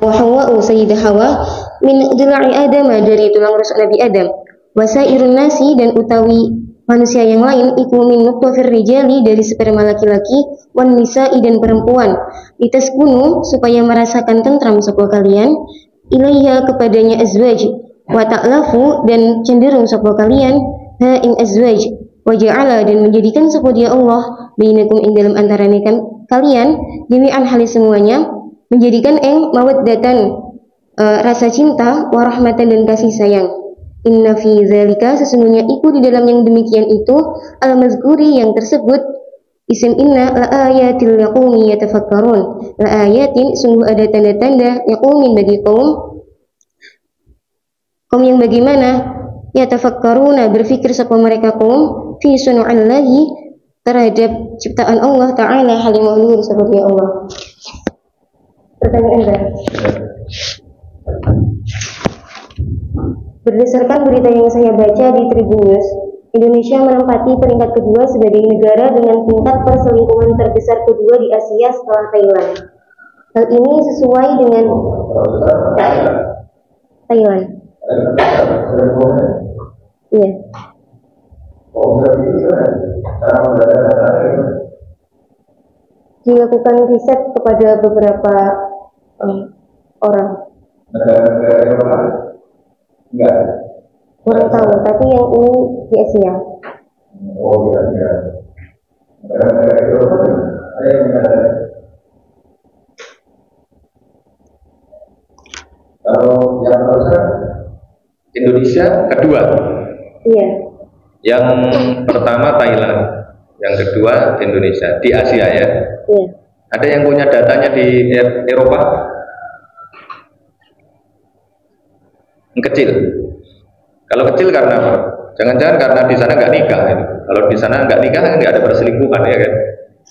wa Hawwa sayyidah Hawa min dhula'i Adam dari tulang rusuk Nabi Adam wasairun nasi dan utawi manusia yang lain iku min nutfafir rijali dari sperma laki-laki wan nisa'i dan perempuan litaskunu supaya merasakan tentram sapa kalian ilaiha kepadanya azwaj wa ta'lafu dan cenderung sapa kalian ha ing azwaj wa ja'ala dan menjadikan sapa dia Allah bainakum ing dalam antarané kalian jami'an halis semuanya menjadikan mawaddatan rasa cinta warahmatan dan kasih sayang. Inna fi dzalika sesungguhnya iku di dalam yang demikian itu al-mazkuri yang tersebut isim inna la ayatil liqaumin yatafakkarun. La ayatin sungguh ada tanda-tanda liqaumin bagi kaum yang bagaimana yatafakkaruna berfikir sapa mereka kaum fi sunu'illahi terhadap ciptaan Allah Ta'ala halimah luhur sapa dia Allah. Pertanyaan Anda. Berdasarkan berita yang saya baca di Tribun News, Indonesia menempati peringkat kedua sebagai negara dengan tingkat perselingkuhan terbesar kedua di Asia setelah Thailand. Hal ini sesuai dengan Thailand. Iya. Dilakukan riset kepada beberapa orang. Enggak. Kurang tahu, tapi yang ini di Asia. Oh iya, iya. Kalau yang terbesar Indonesia kedua. Iya. Yang pertama Thailand, yang kedua Indonesia di Asia ya. Iya. Ada yang punya datanya di Eropa? Kecil. Kalau kecil karena apa? Jangan-jangan karena di sana nggak nikah. Gitu. Kalau di sana nggak nikah nggak ada perselingkuhan ya kan?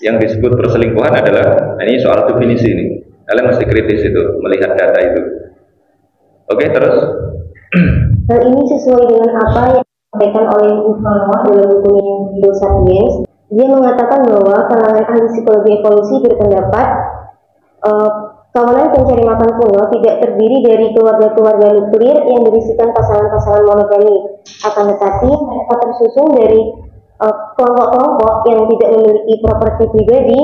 Yang disebut perselingkuhan adalah ini soal definisi ini. Kalian mesti kritis itu melihat data itu. Oke terus. Hal ini sesuai dengan apa yang disampaikan oleh Yuval dalam bukunya Homo Sapiens. Dia mengatakan bahwa kalangan ahli psikologi evolusi berpendapat kawanan pencari makan kuno tidak terdiri dari keluarga-keluarga nuklir yang berisikan pasangan-pasangan monogami, akan tetapi mereka tersusun dari kelompok-kelompok yang tidak memiliki properti pribadi,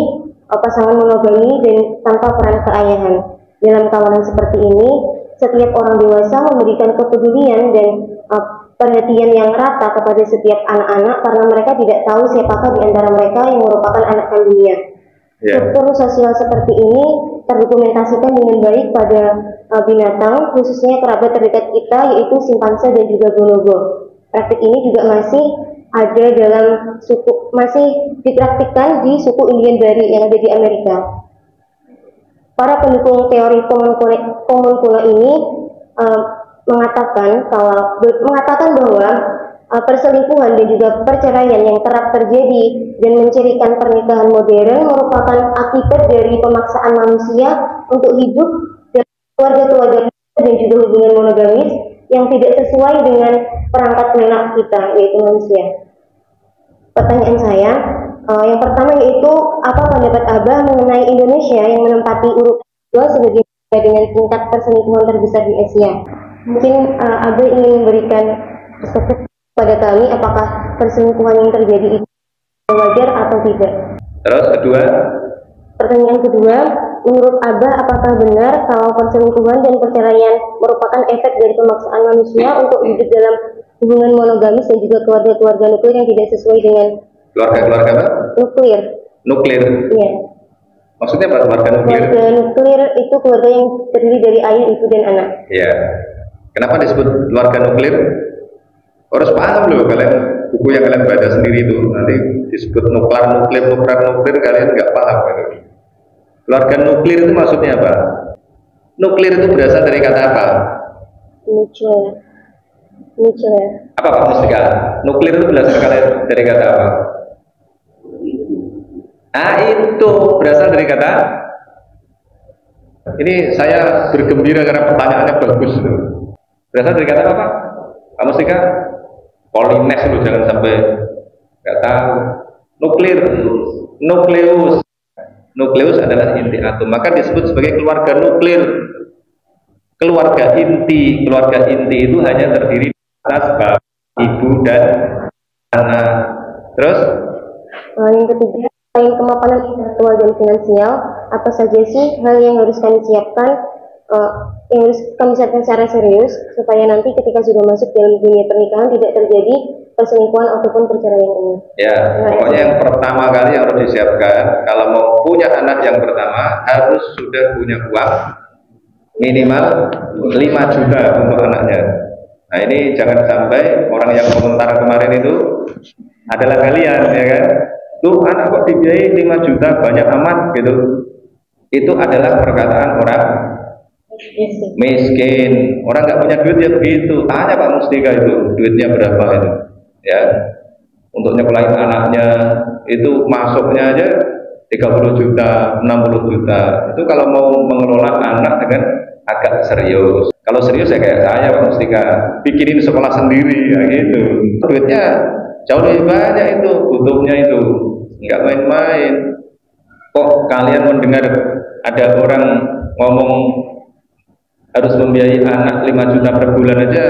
pasangan monogami dan tanpa peran keayahan. Dalam kawanan seperti ini, setiap orang dewasa memberikan kepedulian dan perhatian yang rata kepada setiap anak-anak karena mereka tidak tahu siapakah di antara mereka yang merupakan anak kandungnya. Struktur sosial seperti ini terdokumentasikan dengan baik pada binatang, khususnya kerabat terdekat kita yaitu simpanse dan juga bonobo. Praktik ini juga masih ada dalam suku, masih dipraktikkan di suku Indian Bari yang ada di Amerika. Para pendukung teori komunkula ini mengatakan bahwa perselingkuhan dan juga perceraian yang kerap terjadi dan mencirikan pernikahan modern merupakan akibat dari pemaksaan manusia untuk hidup dalam keluarga-keluarga dan juga hubungan monogamis yang tidak sesuai dengan perangkat lunak kita, yaitu manusia. Pertanyaan saya, yang pertama yaitu apa pendapat Abah mengenai Indonesia yang menempati urutan kedua sebagai negara dengan tingkat perselingkuhan terbesar di Asia? Mungkin Abah ingin memberikan perspektif pada kami apakah perselingkuhan yang terjadi itu wajar atau tidak. Terus kedua, pertanyaan kedua, menurut Abah apakah benar kalau perselingkuhan dan perceraian merupakan efek dari pemaksaan manusia untuk hidup dalam hubungan monogamis dan juga keluarga-keluarga nuklir yang tidak sesuai dengan keluarga-keluarga apa? Nuklir. Nuklir. Iya. Maksudnya apa keluarga nuklir? Keluarga nuklir itu keluarga yang terdiri dari ayah, ibu dan anak. Iya. Kenapa disebut keluarga nuklir? Harus paham loh kalian, buku yang kalian baca sendiri itu nanti disebut nuklir kalian nggak paham gitu. Keluarga nuklir itu maksudnya apa? Nuklir itu berasal dari kata apa? Nuklir. Apa Pak Mustika? Nuklir itu berasal dari kata apa? Itu berasal dari kata. Ini saya bergembira karena pertanyaannya bagus loh. Berasal dari kata apa Pak? Pak Mustika? Polines itu jangan sampai nggak tahu. Nukleus adalah inti atom, maka disebut sebagai keluarga nuklir. Keluarga inti itu hanya terdiri atas bapak, ibu, dan anak. Terus yang ketiga, selain kemapanan intelektual dan finansial, apa saja sih hal yang harus kami siapkan, yang harus kami siapkan secara serius supaya nanti ketika sudah masuk dalam dunia pernikahan tidak terjadi perselingkuhan ataupun perceraian ini? Ya, pokoknya yang pertama kali yang harus disiapkan kalau mau punya anak yang pertama harus sudah punya uang minimal 5 juta untuk anaknya. Nah ini jangan sampai orang yang komentar kemarin itu adalah kalian, ya kan? Tuh anak kok dibiayai 5 juta banyak amat gitu. Itu adalah perkataan orang miskin. Orang nggak punya duit ya begitu. Tanya Pak Mustika itu duitnya berapa itu, ya? Untuk nyekolahin anaknya itu masuknya aja 30 juta, 60 juta. Itu kalau mau mengelola anak dengan agak serius. Kalau serius ya kayak saya Pak Mustika, bikinin sekolah sendiri ya gitu. Duitnya jauh lebih banyak itu, butuhnya itu. Nggak main-main. Kok kalian mendengar ada orang ngomong harus membiayai anak 5 juta per bulan aja,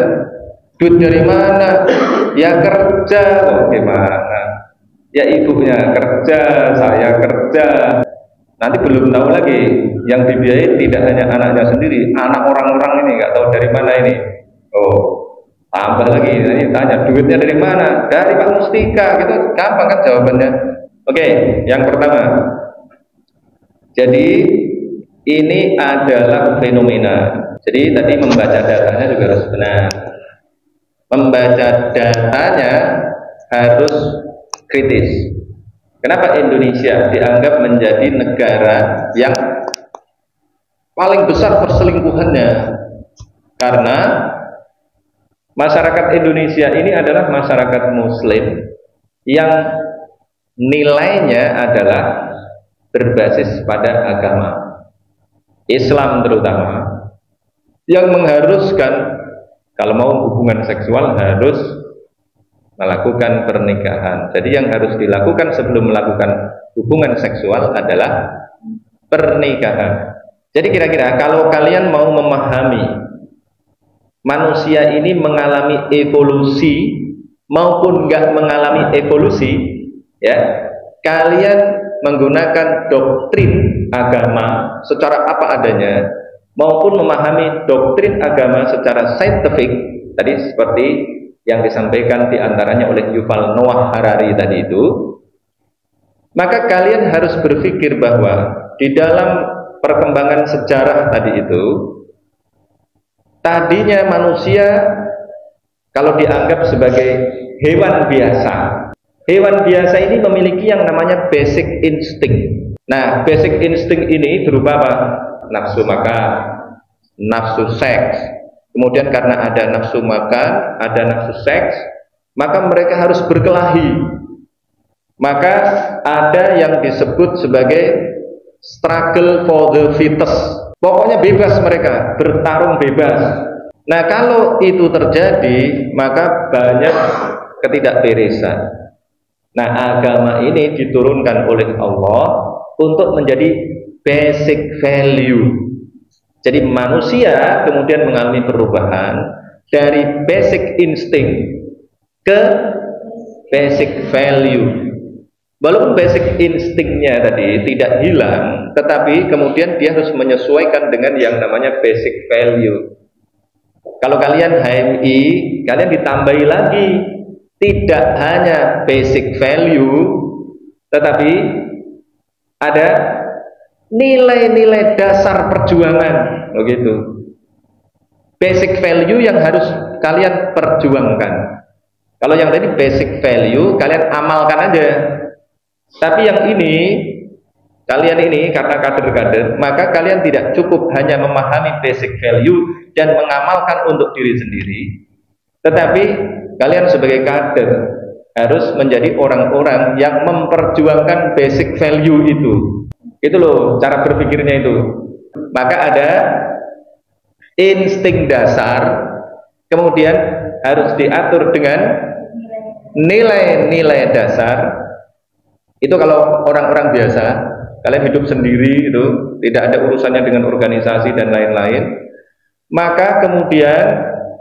duit dari mana? Ya kerja. Oh, gimana? Ya ibunya kerja, saya kerja. Nanti belum tahu lagi yang dibiayai tidak hanya anaknya sendiri, anak orang-orang ini nggak tahu dari mana ini. Oh, tambah lagi, ini tanya duitnya dari mana? Dari Pak Mustika, gitu. Gampang kan jawabannya. Oke, yang pertama. Jadi ini adalah fenomena. Jadi tadi membaca datanya juga harus benar. Membaca datanya harus kritis. Kenapa Indonesia dianggap menjadi negara yang paling besar perselingkuhannya? Karena masyarakat Indonesia ini adalah masyarakat Muslim yang nilainya adalah berbasis pada agama Islam terutama, yang mengharuskan kalau mau hubungan seksual harus melakukan pernikahan. Jadi yang harus dilakukan sebelum melakukan hubungan seksual adalah pernikahan. Jadi kira-kira kalau kalian mau memahami manusia ini mengalami evolusi maupun nggak mengalami evolusi, ya, kalian menggunakan doktrin agama secara apa adanya maupun memahami doktrin agama secara saintifik tadi seperti yang disampaikan diantaranya oleh Yuval Noah Harari tadi itu, maka kalian harus berpikir bahwa di dalam perkembangan sejarah tadi itu, tadinya manusia kalau dianggap sebagai hewan biasa, hewan biasa ini memiliki yang namanya basic instinct. Nah, basic instinct ini berupa apa? Nafsu makan, nafsu seks. Kemudian karena ada nafsu makan, ada nafsu seks, maka mereka harus berkelahi. Maka ada yang disebut sebagai struggle for the fittest. Pokoknya bebas mereka, bertarung bebas. Nah, kalau itu terjadi, maka banyak ketidakberesan. Nah, agama ini diturunkan oleh Allah untuk menjadi basic value. Jadi manusia kemudian mengalami perubahan dari basic instinct ke basic value. Walaupun basic instingnya tadi tidak hilang, tetapi kemudian dia harus menyesuaikan dengan yang namanya basic value. Kalau kalian HMI, kalian ditambahi lagi tidak hanya basic value, tetapi ada nilai-nilai dasar perjuangan, begitu. Basic value yang harus kalian perjuangkan. Kalau yang tadi basic value kalian amalkan aja. Tapi yang ini, kalian ini karena kader-kader, maka kalian tidak cukup hanya memahami basic value dan mengamalkan untuk diri sendiri, tetapi kalian sebagai kader harus menjadi orang-orang yang memperjuangkan basic value itu. Itu loh cara berpikirnya itu. Maka ada insting dasar, kemudian harus diatur dengan nilai-nilai dasar. Itu kalau orang-orang biasa, kalian hidup sendiri itu tidak ada urusannya dengan organisasi dan lain-lain. Maka kemudian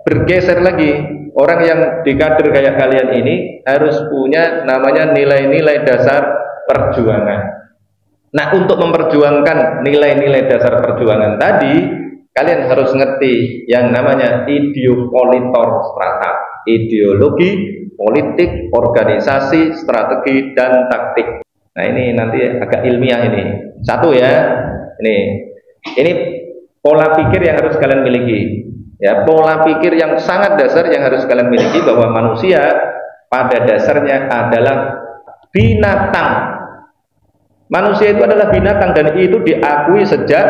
bergeser lagi, orang yang di kader kayak kalian ini harus punya namanya nilai-nilai dasar perjuangan. Nah, untuk memperjuangkan nilai-nilai dasar perjuangan tadi, kalian harus ngerti yang namanya ideopolitor strata, ideologi, politik, organisasi, strategi, dan taktik. Nah, ini nanti agak ilmiah ini. Satu ya, ini pola pikir yang harus kalian miliki. Ya, pola pikir yang sangat dasar yang harus kalian miliki bahwa manusia pada dasarnya adalah binatang. Manusia itu adalah binatang dan itu diakui sejak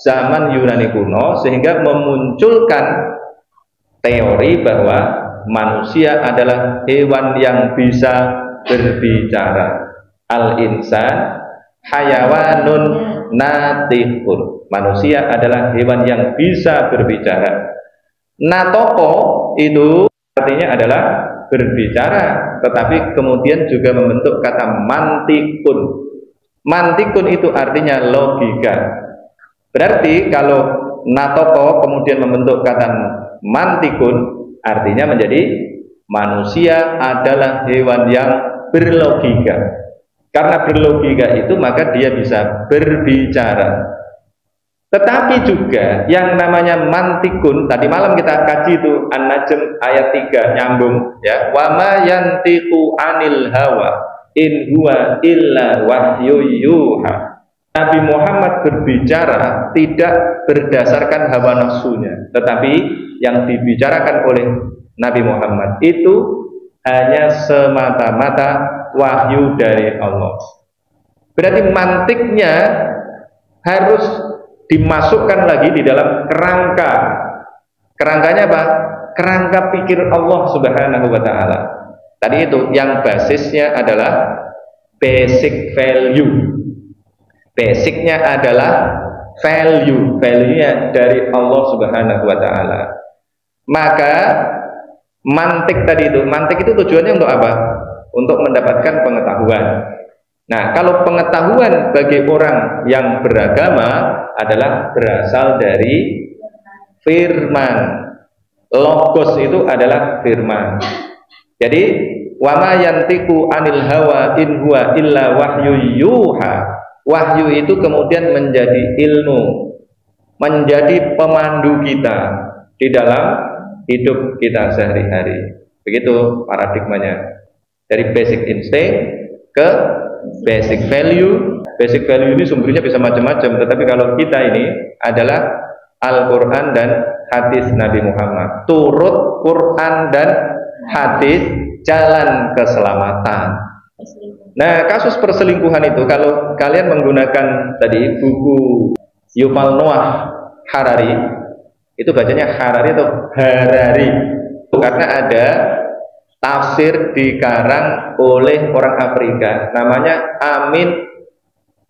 zaman Yunani kuno, sehingga memunculkan teori bahwa manusia adalah hewan yang bisa berbicara. Al-insan hayawanun natiqun. Manusia adalah hewan yang bisa berbicara. Natoko itu artinya adalah berbicara, tetapi kemudian juga membentuk kata mantikun. Mantikun itu artinya logika. Berarti kalau natoko kemudian membentuk kata mantikun, artinya menjadi manusia adalah hewan yang berlogika. Karena berlogika itu maka dia bisa berbicara. Tetapi juga yang namanya mantikun, tadi malam kita kaji itu An-Najm ayat 3 nyambung ya. Wa ma yantiqu anil hawa in huwa illa wahyu yuha. Nabi Muhammad berbicara tidak berdasarkan hawa nafsunya, tetapi yang dibicarakan oleh Nabi Muhammad itu hanya semata-mata wahyu dari Allah. Berarti mantiknya harus dimasukkan lagi di dalam kerangka. Kerangkanya apa? Kerangka pikir Allah Subhanahu wa Ta'ala. Tadi itu yang basisnya adalah basic value. Basicnya adalah value, value-nya dari Allah Subhanahu wa Ta'ala. Maka mantik tadi itu, mantik itu tujuannya untuk apa? Untuk mendapatkan pengetahuan. Nah, kalau pengetahuan bagi orang yang beragama adalah berasal dari firman. Logos itu adalah firman. Jadi wa ma yantiqu anil hawa in huwa illa wahyu yuha. Wahyu itu kemudian menjadi ilmu, menjadi pemandu kita di dalam hidup kita sehari-hari. Begitu paradigmanya. Dari basic instinct ke basic value. Basic value ini sumbernya bisa macam-macam, tetapi kalau kita ini adalah Al-Quran dan hadis Nabi Muhammad. Turut Quran dan hadis jalan keselamatan. Nah, kasus perselingkuhan itu kalau kalian menggunakan tadi buku Yuval Noah Harari, itu bacanya Harari atau Harari, karena ada tafsir dikarang oleh orang Afrika namanya Amin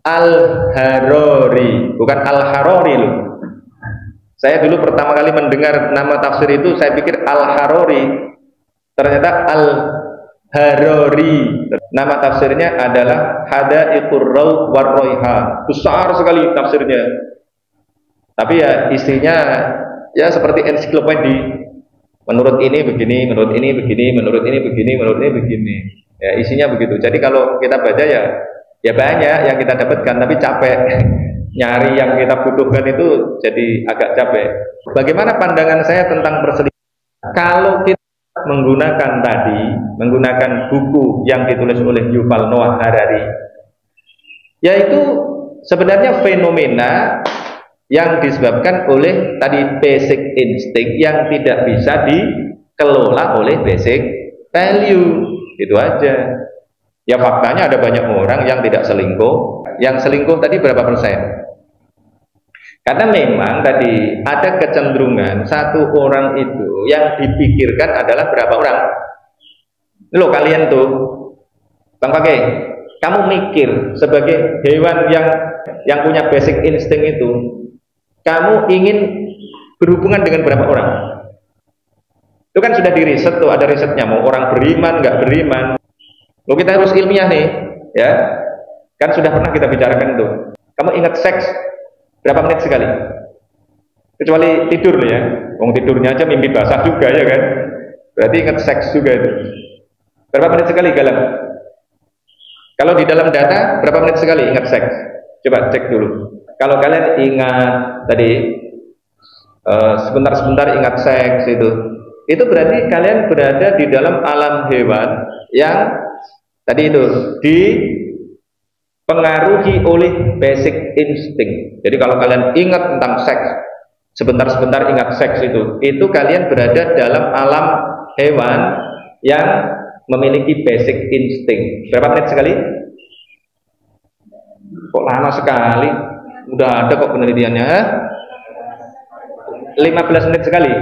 Al-Harori, bukan Al-Harori loh. Saya dulu pertama kali mendengar nama tafsir itu saya pikir Al-Harori, ternyata Al-Harori. Nama tafsirnya adalah Hadaiqur Raud war Raihan. Besar sekali tafsirnya. Tapi ya isinya ya seperti ensiklopedia. Menurut ini begini, menurut ini begini, menurut ini begini, menurut ini begini. Ya isinya begitu. Jadi kalau kita baca ya banyak yang kita dapatkan, tapi capek. Nyari yang kita butuhkan itu jadi agak capek. Bagaimana pandangan saya tentang perselingkuhan? Kalau kita menggunakan buku yang ditulis oleh Yuval Noah Harari, yaitu sebenarnya fenomena yang disebabkan oleh tadi basic instinct yang tidak bisa dikelola oleh basic value. Itu aja. Ya faktanya ada banyak orang yang tidak selingkuh. Yang selingkuh tadi berapa persen? Karena memang tadi ada kecenderungan satu orang itu yang dipikirkan adalah berapa orang. Loh kalian tuh, Bang Pake, kamu mikir sebagai hewan yang punya basic instinct itu, kamu ingin berhubungan dengan berapa orang? Itu kan sudah diriset tuh, ada risetnya, mau orang beriman, nggak beriman. Loh kita harus ilmiah nih, ya. Kan sudah pernah kita bicarakan itu. Kamu ingat seks berapa menit sekali? Kecuali tidur nih ya. Wong tidurnya aja mimpi basah juga ya kan. Berarti ingat seks juga itu. Berapa menit sekali Galang? Kalau di dalam data berapa menit sekali ingat seks? Coba cek dulu. Kalau kalian ingat tadi sebentar-sebentar ingat seks itu berarti kalian berada di dalam alam hewan yang tadi itu dipengaruhi oleh basic instinct. Jadi kalau kalian ingat tentang seks, sebentar-sebentar ingat seks itu kalian berada dalam alam hewan yang memiliki basic instinct. Berapa menit sekali? Kok lama sekali? Udah ada kok penelitiannya. 15 menit sekali.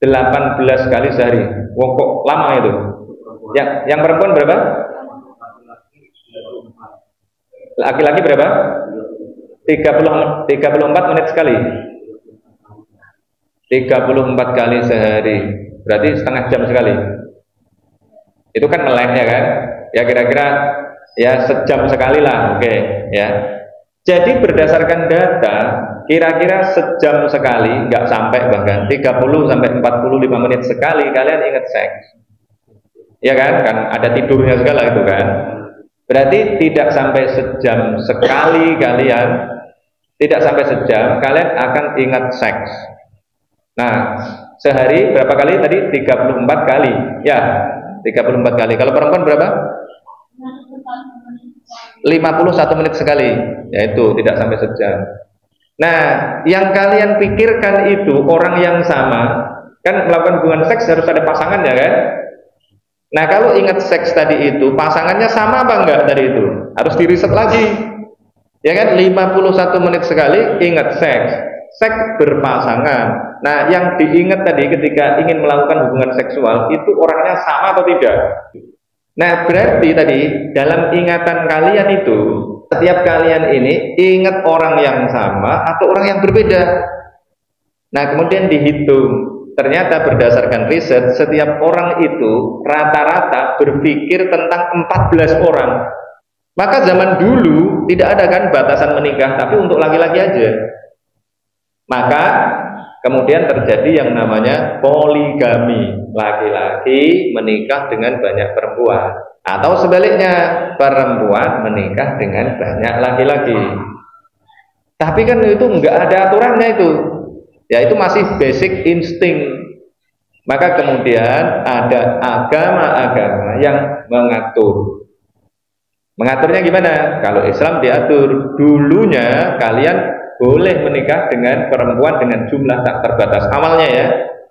18 kali sehari. Wah, kok lama itu? Yang perempuan berapa? Laki-laki berapa? 34 menit sekali. 34 kali sehari. Berarti setengah jam sekali. Itu kan melek ya kan? Ya kira-kira ya sejam sekali lah, oke ya. Jadi berdasarkan data, kira-kira sejam sekali, nggak sampai bahkan 30 sampai 45 menit sekali kalian ingat seks. Ya kan? Kan ada tidurnya segala itu kan. Berarti tidak sampai sejam sekali kalian, tidak sampai sejam kalian akan ingat seks. Nah, sehari berapa kali tadi? 34 kali. Ya, 34 kali. Kalau perempuan berapa? 51 menit sekali. Yaitu tidak sampai sejam. Nah, yang kalian pikirkan itu orang yang sama, kan melakukan hubungan seks harus ada pasangan ya kan? Nah, kalau ingat seks tadi itu, pasangannya sama apa enggak tadi itu? Harus diriset lagi. Ya kan? 51 menit sekali ingat seks. Seks berpasangan. Nah, yang diingat tadi ketika ingin melakukan hubungan seksual itu orangnya sama atau tidak? Nah, berarti tadi dalam ingatan kalian itu setiap kalian ini ingat orang yang sama atau orang yang berbeda. Nah, kemudian dihitung. Ternyata berdasarkan riset setiap orang itu rata-rata berpikir tentang 14 orang. Maka zaman dulu tidak ada kan batasan menikah, tapi untuk laki-laki aja. Maka kemudian terjadi yang namanya poligami. Laki-laki menikah dengan banyak perempuan. Atau sebaliknya, perempuan menikah dengan banyak laki-laki. Tapi kan itu enggak ada aturannya itu. Ya itu masih basic insting. Maka kemudian ada agama-agama yang mengatur. Mengaturnya gimana? Kalau Islam diatur, dulunya kalian boleh menikah dengan perempuan dengan jumlah tak terbatas awalnya ya.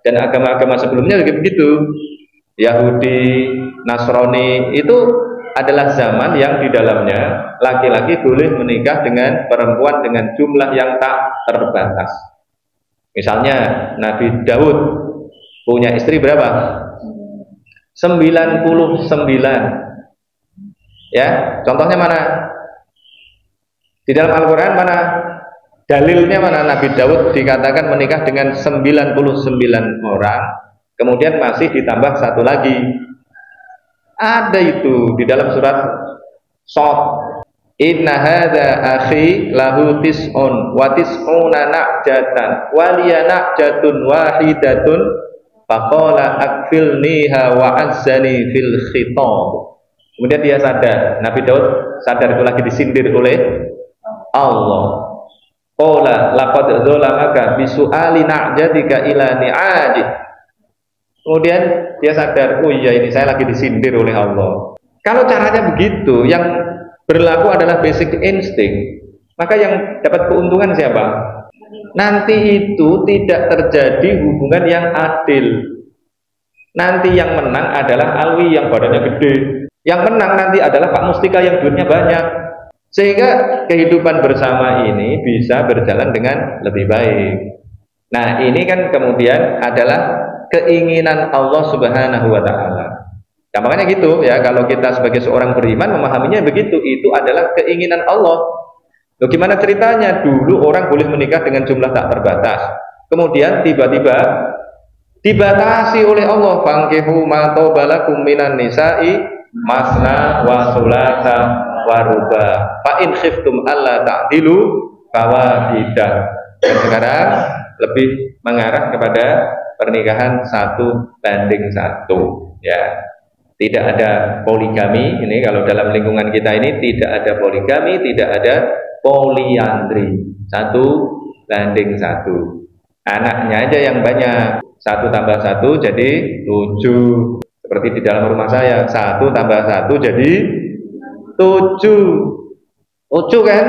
Dan agama-agama sebelumnya juga begitu. Yahudi, Nasrani itu adalah zaman yang di dalamnya laki-laki boleh menikah dengan perempuan dengan jumlah yang tak terbatas. Misalnya Nabi Daud punya istri berapa? 99. Ya, contohnya mana? Di dalam Al-Quran mana? Dalilnya mana? Nabi Daud dikatakan menikah dengan 99 orang, kemudian masih ditambah satu lagi. Ada itu di dalam surat Shad. Inna hadza akhi lahu tis'un wa tis'una na'jatan wa liya na'jatun wahidatun faqala akfilniha wa azzani fil khitab. Kemudian dia sadar, Nabi Daud sadar itu lagi disindir oleh Allah. Qala laqad zalamaka bisu'ali na'jatika ila ni'aji. Kemudian dia sadar, oh iya ini saya lagi disindir oleh Allah. Kalau caranya begitu, yang berlaku adalah basic instinct, maka yang dapat keuntungan siapa? Nanti itu tidak terjadi hubungan yang adil. Nanti yang menang adalah Alwi yang badannya gede. Yang menang nanti adalah Pak Mustika yang duitnya banyak. Sehingga kehidupan bersama ini bisa berjalan dengan lebih baik. Nah, ini kan kemudian adalah keinginan Allah Subhanahu wa taala. Nah, makanya gitu ya, kalau kita sebagai seorang beriman memahaminya begitu, itu adalah keinginan Allah. Loh, gimana ceritanya? Dulu orang boleh menikah dengan jumlah tak terbatas. Kemudian tiba-tiba dibatasi oleh Allah, fankihu ma tobalakum minan nisa'i masna wa sulasa wa ruba fa in khiftum alla ta'dilu fawahidah. Dan sekarang lebih mengarah kepada pernikahan 1:1, ya. Tidak ada poligami. Ini kalau dalam lingkungan kita ini tidak ada poligami, tidak ada poliandri. 1:1. Anaknya aja yang banyak. 1+1 jadi 7. Seperti di dalam rumah saya, 1+1 jadi 7. 7 kan?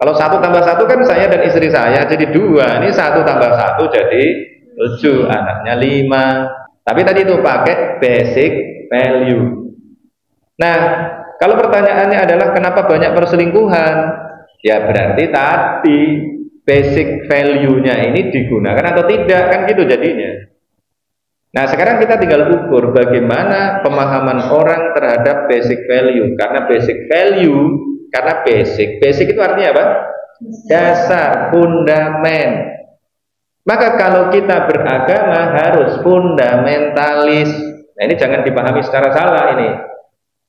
Kalau 1+1 kan saya dan istri saya jadi 2. Ini 1+1 jadi 7. Anaknya 5. Tapi tadi itu pakai basic value. Nah, kalau pertanyaannya adalah kenapa banyak perselingkuhan? Ya berarti tadi basic value-nya ini digunakan atau tidak, kan gitu jadinya. Nah, sekarang kita tinggal ukur bagaimana pemahaman orang terhadap basic value. Karena basic itu artinya apa? Dasar, fundamen. Maka kalau kita beragama harus fundamentalis. Nah, ini jangan dipahami secara salah ini.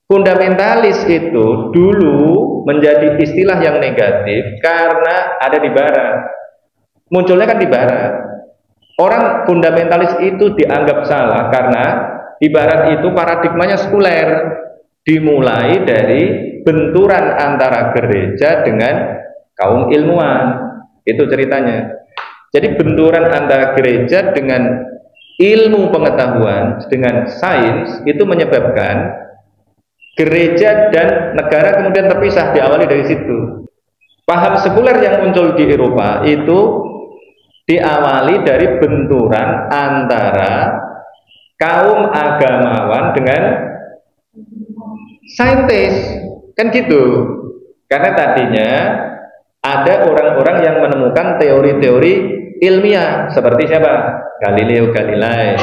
Fundamentalis itu dulu menjadi istilah yang negatif karena ada di barat. Munculnya kan di barat. Orang fundamentalis itu dianggap salah karena di barat itu paradigmanya sekuler. Dimulai dari benturan antara gereja dengan kaum ilmuwan. Itu ceritanya. Jadi benturan antara gereja dengan ilmu pengetahuan, dengan sains, itu menyebabkan gereja dan negara kemudian terpisah, diawali dari situ. Paham sekuler yang muncul di Eropa itu diawali dari benturan antara kaum agamawan dengan saintis, kan gitu. Karena tadinya ada orang-orang yang menemukan teori-teori ilmiah seperti siapa? Galileo Galilei,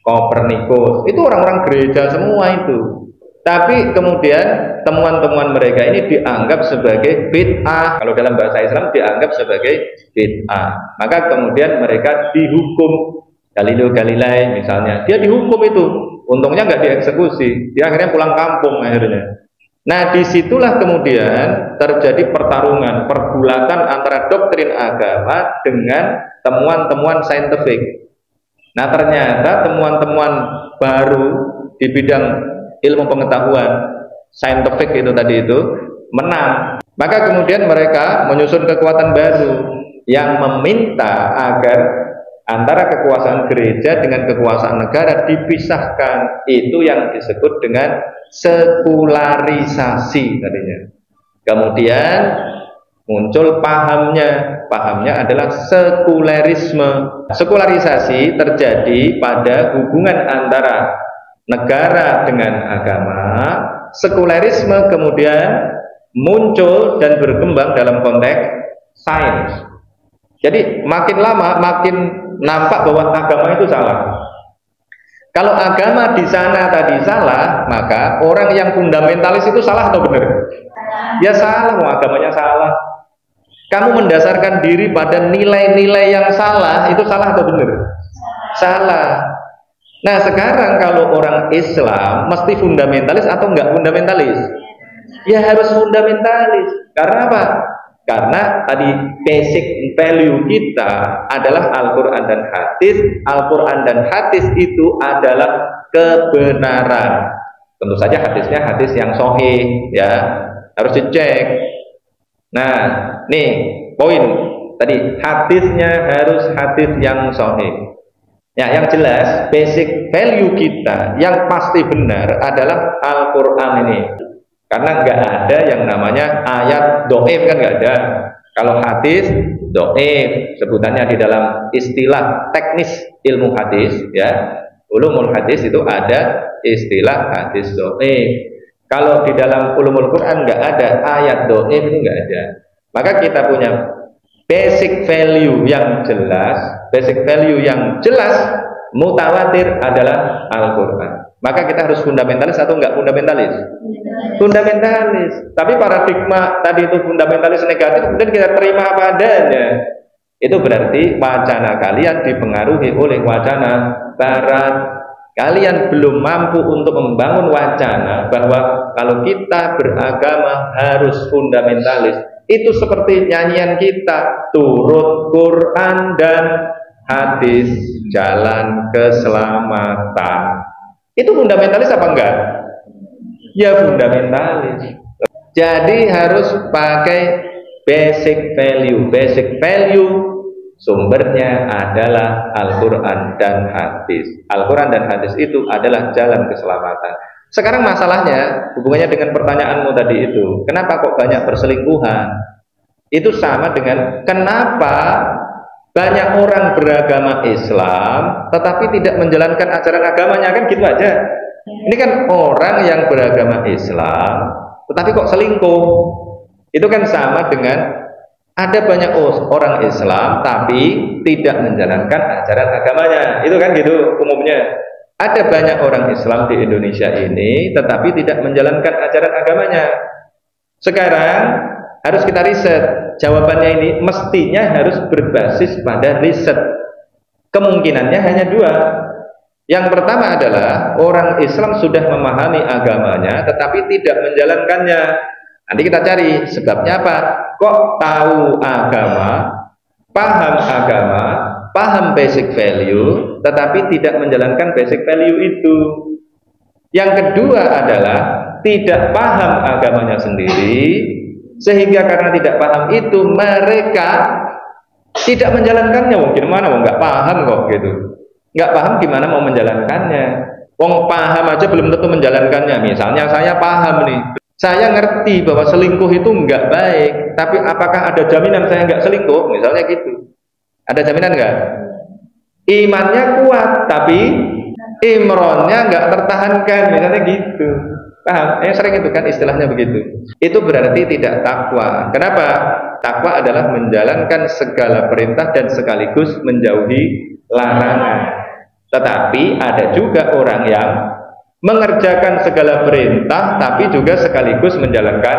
Kopernikus. Itu orang-orang gereja semua itu. Tapi kemudian temuan-temuan mereka ini dianggap sebagai bid'ah. Kalau dalam bahasa Islam dianggap sebagai bid'ah. Maka kemudian mereka dihukum. Galileo Galilei misalnya, dia dihukum itu. Untungnya nggak dieksekusi. Dia akhirnya pulang kampung akhirnya. Nah, disitulah kemudian terjadi pertarungan, pergulatan antara doktrin agama dengan temuan-temuan saintifik. Nah, ternyata temuan-temuan baru di bidang ilmu pengetahuan saintifik itu tadi itu menang. Maka kemudian mereka menyusun kekuatan baru yang meminta agar antara kekuasaan gereja dengan kekuasaan negara dipisahkan. Itu yang disebut dengan sekularisasi tadinya. Kemudian muncul pahamnya adalah sekularisme. Sekularisasi terjadi pada hubungan antara negara dengan agama. Sekularisme kemudian muncul dan berkembang dalam konteks sains. Jadi makin lama makin nampak bahwa agama itu salah. Kalau agama di sana tadi salah, maka orang yang fundamentalis itu salah atau benar? Ya salah, agamanya salah. Kamu mendasarkan diri pada nilai-nilai yang salah, itu salah atau benar? Salah. Nah, sekarang kalau orang Islam mesti fundamentalis atau enggak fundamentalis? Ya harus fundamentalis. Karena apa? Karena tadi basic value kita adalah Al-Quran dan hadis. Al-Quran dan hadis itu adalah kebenaran. Tentu saja hadisnya hadis yang sahih, ya harus dicek. Nah, nih poin tadi, hadisnya harus hadis yang sahih. Ya, yang jelas basic value kita yang pasti benar adalah Al-Quran ini. Karena nggak ada yang namanya ayat do'if, kan nggak ada. Kalau hadis do'if, sebutannya di dalam istilah teknis ilmu hadis, ya ulumul hadis itu ada istilah hadis do'if. Kalau di dalam ulumul Quran nggak ada ayat do'if, itu nggak ada. Maka kita punya basic value yang jelas. Basic value yang jelas mutawatir adalah Al-Quran. Maka kita harus fundamentalis atau enggak fundamentalis? Fundamentalis. Tapi paradigma tadi itu fundamentalis negatif, kemudian kita terima apa adanya. Itu berarti wacana kalian dipengaruhi oleh wacana barat. Kalian belum mampu untuk membangun wacana bahwa kalau kita beragama harus fundamentalis. itu seperti nyanyian kita, turut Quran dan hadis, jalan keselamatan. Itu fundamentalis apa enggak? Ya fundamentalis. Jadi harus pakai basic value. Basic value sumbernya adalah Al-Quran dan hadis. Al-Quran dan hadis itu adalah jalan keselamatan. Sekarang masalahnya hubungannya dengan pertanyaanmu tadi itu, kenapa kok banyak perselingkuhan? Itu sama dengan kenapa banyak orang beragama Islam tetapi tidak menjalankan ajaran agamanya, kan gitu aja. Ini kan orang yang beragama Islam tetapi kok selingkuh. Itu kan sama dengan ada banyak orang Islam tapi tidak menjalankan ajaran agamanya. Itu kan gitu umumnya. Ada banyak orang Islam di Indonesia ini tetapi tidak menjalankan ajaran agamanya. Sekarang harus kita riset. Jawabannya ini mestinya harus berbasis pada riset. Kemungkinannya hanya dua. Yang pertama adalah orang Islam sudah memahami agamanya tetapi tidak menjalankannya. Nanti kita cari sebabnya apa. Kok tahu agama, paham basic value, tetapi tidak menjalankan basic value itu. Yang kedua adalah tidak paham agamanya sendiri, sehingga karena tidak paham itu mereka tidak menjalankannya. Mungkin mana mau nggak paham kok gitu, nggak paham gimana mau menjalankannya. Wong paham aja belum tentu menjalankannya. Misalnya saya paham nih, saya ngerti bahwa selingkuh itu nggak baik, tapi apakah ada jaminan saya nggak selingkuh? Misalnya gitu. Ada jaminan nggak? Imannya kuat, tapi imronnya nggak tertahankan, misalnya gitu. Paham? Sering itu kan istilahnya begitu. Itu berarti tidak takwa. Kenapa? Takwa adalah menjalankan segala perintah dan sekaligus menjauhi larangan. Tetapi ada juga orang yang mengerjakan segala perintah tapi juga sekaligus menjalankan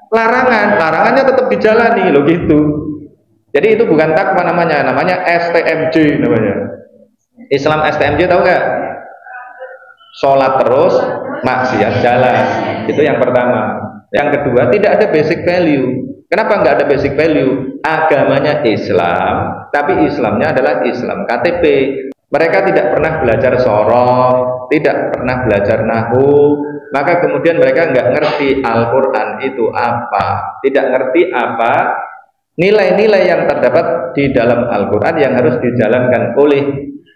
larangan. Larangannya tetap dijalani loh gitu. Jadi itu bukan takwa namanya STMJ namanya. Islam STMJ tahu nggak? Sholat terus, maksiat jalan. Itu yang pertama. Yang kedua, tidak ada basic value. Kenapa nggak ada basic value? Agamanya Islam, tapi Islamnya adalah Islam KTP. Mereka tidak pernah belajar sorof, tidak pernah belajar nahu, maka kemudian mereka nggak ngerti Al-Quran itu apa, tidak ngerti apa nilai-nilai yang terdapat di dalam Al-Quran yang harus dijalankan oleh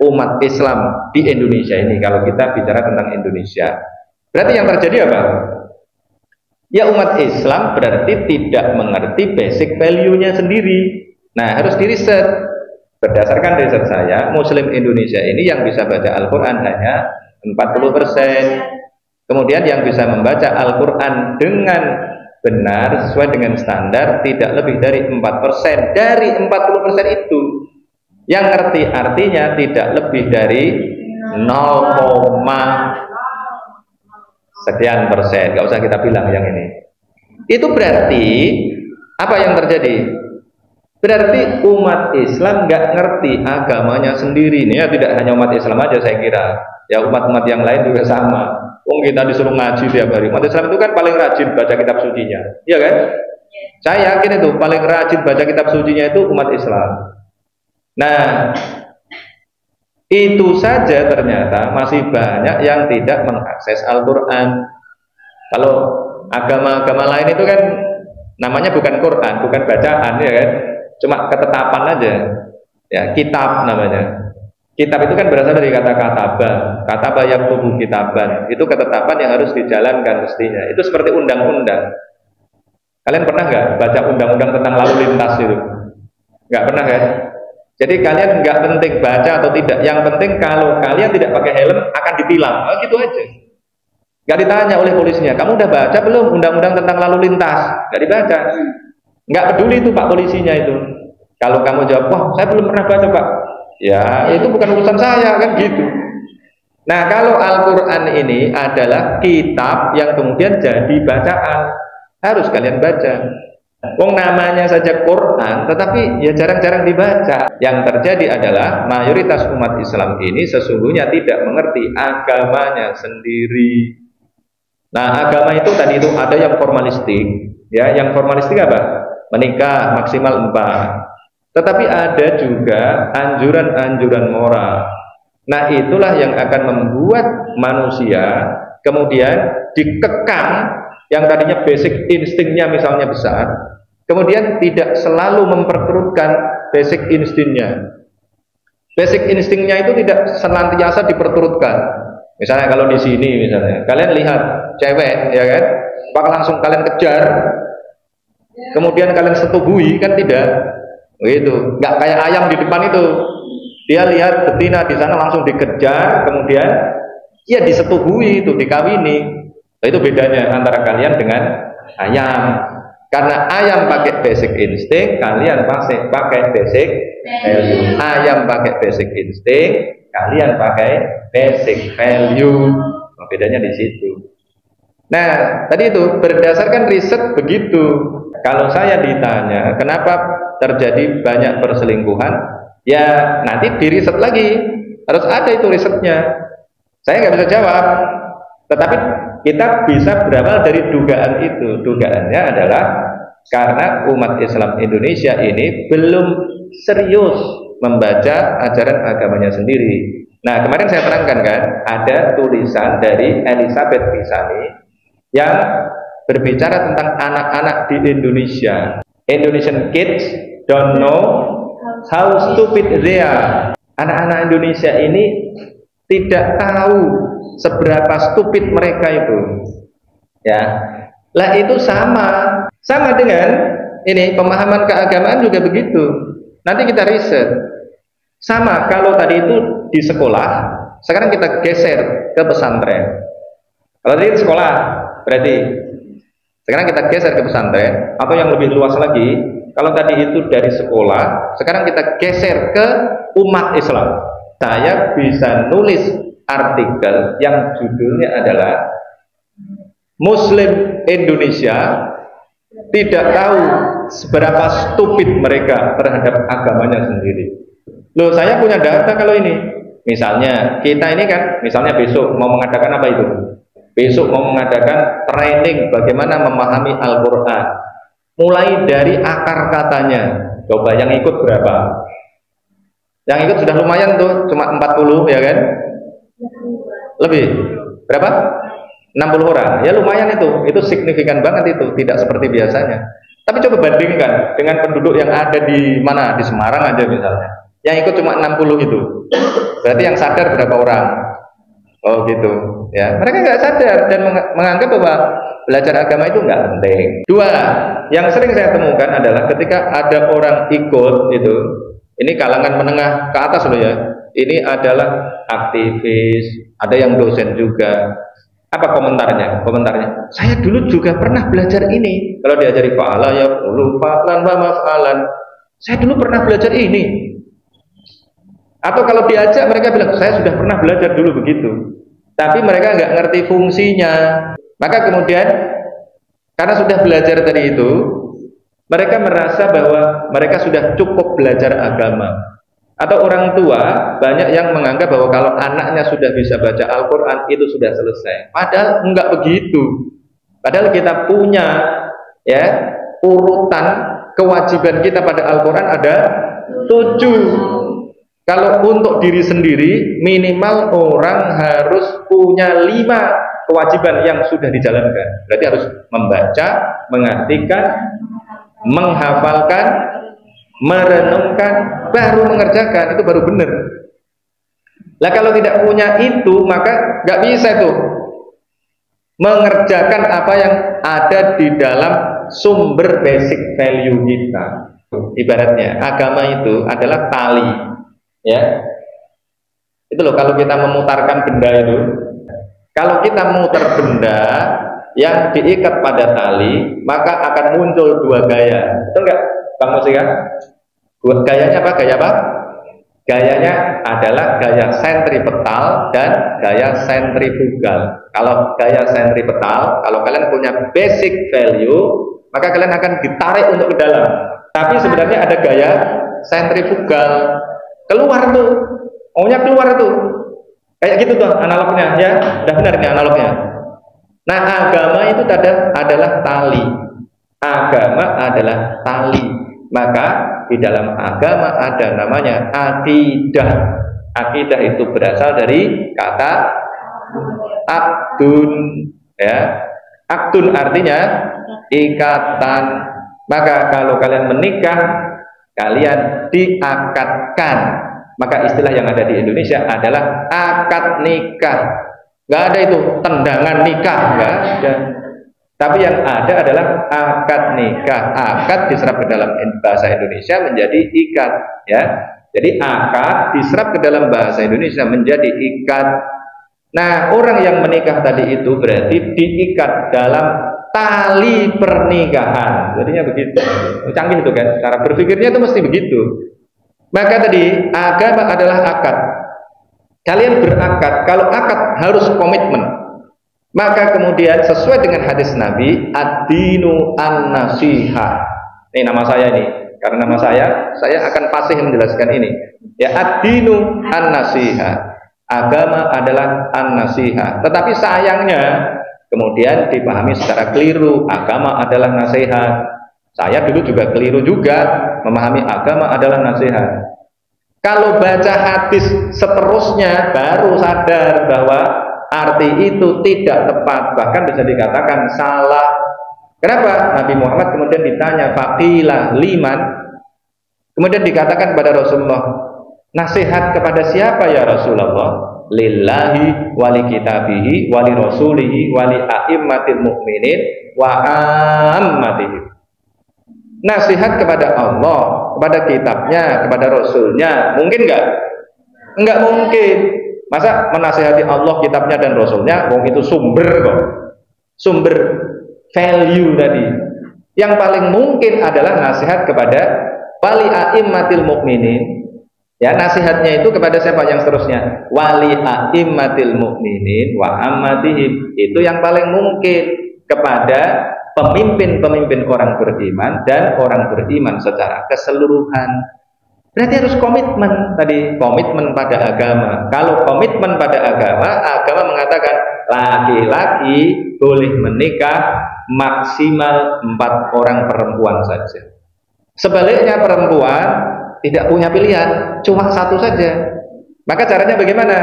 umat Islam di Indonesia ini. Kalau kita bicara tentang Indonesia, berarti yang terjadi apa? Ya umat Islam berarti tidak mengerti basic value-nya sendiri. Nah harus diriset. Berdasarkan riset saya, Muslim Indonesia ini yang bisa baca Al-Quran hanya 40%. Kemudian yang bisa membaca Al-Quran dengan benar sesuai dengan standar tidak lebih dari 4%. Dari 40% itu yang ngerti artinya tidak lebih dari 0, sekian persen. Gak usah kita bilang yang ini. Itu berarti apa yang terjadi? Berarti umat Islam nggak ngerti agamanya sendiri. Ini ya tidak hanya umat Islam aja saya kira. Ya umat-umat yang lain juga sama. Kita disuruh ngaji tiap hari. Umat Islam itu kan paling rajin baca kitab sucinya, iya kan? Saya yakin itu paling rajin baca kitab sucinya itu umat Islam. Nah, itu saja ternyata masih banyak yang tidak mengakses Al-Quran. Kalau agama-agama lain itu kan namanya bukan Quran, bukan bacaan, ya kan? Cuma ketetapan aja, ya kitab namanya. Kitab itu kan berasal dari kata kataba yang tubuh kitaban. Itu ketetapan yang harus dijalankan mestinya. Itu seperti undang-undang. Kalian pernah nggak baca undang-undang tentang lalu lintas itu? Nggak pernah kan? Jadi kalian nggak penting baca atau tidak. Yang penting kalau kalian tidak pakai helm akan ditilang. Gitu aja. Nggak ditanya oleh polisinya. Kamu udah baca belum undang-undang tentang lalu lintas? Nggak dibaca. Nggak peduli itu Pak polisinya itu. Kalau kamu jawab, wah saya belum pernah baca Pak, ya itu bukan urusan saya kan gitu. Nah kalau Al-Quran ini adalah kitab yang kemudian jadi bacaan, harus kalian baca. Wong namanya saja Quran, tetapi ya jarang-jarang dibaca. Yang terjadi adalah mayoritas umat Islam ini sesungguhnya tidak mengerti agamanya sendiri. Nah agama itu tadi itu ada yang formalistik, ya yang formalistik apa? menikah maksimal 4. Tetapi ada juga anjuran-anjuran moral. Nah, itulah yang akan membuat manusia kemudian dikekang yang tadinya basic instingnya misalnya besar, kemudian tidak selalu memperturutkan basic instingnya. Basic instingnya itu tidak senantiasa diperturutkan. Misalnya kalau di sini misalnya, kalian lihat cewek, ya kan, apakah langsung kalian kejar, kemudian kalian setubui, kan tidak. Begitu, nggak kayak ayam di depan itu. Dia lihat betina di sana langsung dikejar, kemudian ya disetubui itu, dikawini. Nah, itu bedanya antara kalian dengan ayam. Karena ayam pakai basic instinct, kalian pakai basic value. Ayam pakai basic instinct, kalian pakai basic value. Nah, bedanya di situ. Nah, tadi itu berdasarkan riset begitu. Kalau saya ditanya kenapa terjadi banyak perselingkuhan, ya nanti diriset lagi, harus ada itu risetnya. Saya nggak bisa jawab, tetapi kita bisa berawal dari dugaan itu. Dugaannya adalah karena umat Islam Indonesia ini belum serius membaca ajaran agamanya sendiri. Nah, kemarin saya terangkan kan, ada tulisan dari Elizabeth Pisani yang berbicara tentang anak-anak di Indonesia. Indonesian kids don't know how stupid they are. Anak-anak Indonesia ini tidak tahu seberapa stupid mereka itu. Ya. Lah itu sama dengan ini pemahaman keagamaan juga begitu. Nanti kita riset. Sama kalau tadi itu di sekolah, sekarang kita geser ke pesantren. Kalau tadi di sekolah, berarti sekarang kita geser ke pesantren, atau yang lebih luas lagi, kalau tadi itu dari sekolah, sekarang kita geser ke umat Islam. Saya bisa nulis artikel yang judulnya adalah Muslim Indonesia tidak tahu seberapa stupid mereka terhadap agamanya sendiri. Loh, saya punya data kalau ini. Misalnya, kita ini kan, misalnya besok mau mengadakan apa itu? Besok mau mengadakan training bagaimana memahami Al-Quran. Mulai dari akar katanya. Coba yang ikut berapa? Yang ikut sudah lumayan tuh, cuma 40 ya kan? Lebih? Berapa? 60 orang. Ya lumayan itu signifikan banget itu, tidak seperti biasanya. Tapi coba bandingkan dengan penduduk yang ada di mana? Di Semarang aja misalnya. Yang ikut cuma 60 itu. Berarti yang sadar berapa orang? Oh gitu ya, mereka nggak sadar dan menganggap bahwa belajar agama itu nggak penting. Dua, yang sering saya temukan adalah ketika ada orang ikut itu, ini kalangan menengah ke atas loh ya, ini adalah aktivis, ada yang dosen juga. Apa komentarnya? Komentarnya, saya dulu juga pernah belajar ini. Kalau diajari fa'ala ya qulu fa'lan wa maf'alan, saya dulu pernah belajar ini. Atau kalau diajak mereka bilang saya sudah pernah belajar dulu begitu, tapi mereka nggak ngerti fungsinya. Maka kemudian karena sudah belajar tadi itu, mereka merasa bahwa mereka sudah cukup belajar agama. Atau orang tua banyak yang menganggap bahwa kalau anaknya sudah bisa baca Al-Quran itu sudah selesai. Padahal enggak begitu. Padahal kita punya ya urutan kewajiban kita pada Al-Quran ada 7. Kalau untuk diri sendiri, minimal orang harus punya 5 kewajiban yang sudah dijalankan. Berarti harus membaca, mengartikan, menghafalkan, merenungkan, baru mengerjakan. Itu baru benar. Lah kalau tidak punya itu, maka nggak bisa tuh mengerjakan apa yang ada di dalam sumber basic value kita. Ibaratnya, agama itu adalah tali. Ya, itu loh kalau kita memutarkan benda itu, kalau kita memutar benda yang diikat pada tali, maka akan muncul 2 gaya. Betul nggak, Bang Musika? Gayanya apa? Gaya apa? Gayanya adalah gaya sentripetal dan gaya sentrifugal. Kalau gaya sentripetal, kalau kalian punya basic value, maka kalian akan ditarik untuk ke dalam. Tapi sebenarnya ada gaya sentrifugal. Keluar tuh, maunya keluar tuh, kayak gitu tuh analognya ya, udah benar ini analognya. Nah agama itu adalah tali, Agama adalah tali. Maka di dalam agama ada namanya akidah. Akidah itu berasal dari kata akdun, ya. Akdun artinya ikatan. Maka kalau kalian menikah, kalian diakadkan. Maka istilah yang ada di Indonesia adalah akad nikah. Nggak ada itu tendangan nikah, nggak ada. Tapi yang ada adalah akad nikah. Akad diserap ke dalam bahasa Indonesia menjadi ikat, ya. Jadi akad diserap ke dalam bahasa Indonesia menjadi ikat. Nah, orang yang menikah tadi itu berarti diikat dalam tali pernikahan. Jadinya begitu. Canggih itu kan. Cara berpikirnya itu mesti begitu. Maka tadi agama adalah akad. Kalian berakad. Kalau akad harus komitmen. Maka kemudian sesuai dengan hadis Nabi, ad-dinu an-nasihah. Ini nama saya nih. Karena nama saya akan fasih menjelaskan ini. Ya, ad-dinu an-nasihah. Agama adalah an-nasihah. Tetapi sayangnya kemudian dipahami secara keliru. Agama adalah nasihat. Saya dulu juga keliru juga memahami agama adalah nasihat. Kalau baca hadis seterusnya baru sadar bahwa arti itu tidak tepat, bahkan bisa dikatakan salah. Kenapa? Nabi Muhammad kemudian ditanya, faqila liman? Kemudian dikatakan kepada Rasulullah, nasihat kepada siapa ya Rasulullah? Lillahi wali kitabihi wali rasulihi wali a'immatil mu'minin wa ammatihim. Nasihat kepada Allah, kepada kitabnya, kepada rasulnya. Mungkin enggak? Enggak mungkin. Masa menasihati Allah, kitabnya dan rasulnya? Wong itu sumber kok. Sumber value tadi. Yang paling mungkin adalah nasihat kepada wali a'immatil mu'minin. Ya, nasihatnya itu kepada siapa yang seterusnya? Wali a'immatil mu'minin wa ammatihim. Itu yang paling mungkin kepada pemimpin-pemimpin orang beriman dan orang beriman secara keseluruhan. Berarti harus komitmen tadi, komitmen pada agama. Kalau komitmen pada agama mengatakan laki-laki boleh menikah maksimal 4 orang perempuan saja. Sebaliknya perempuan tidak punya pilihan, cuma 1 saja. Maka caranya bagaimana?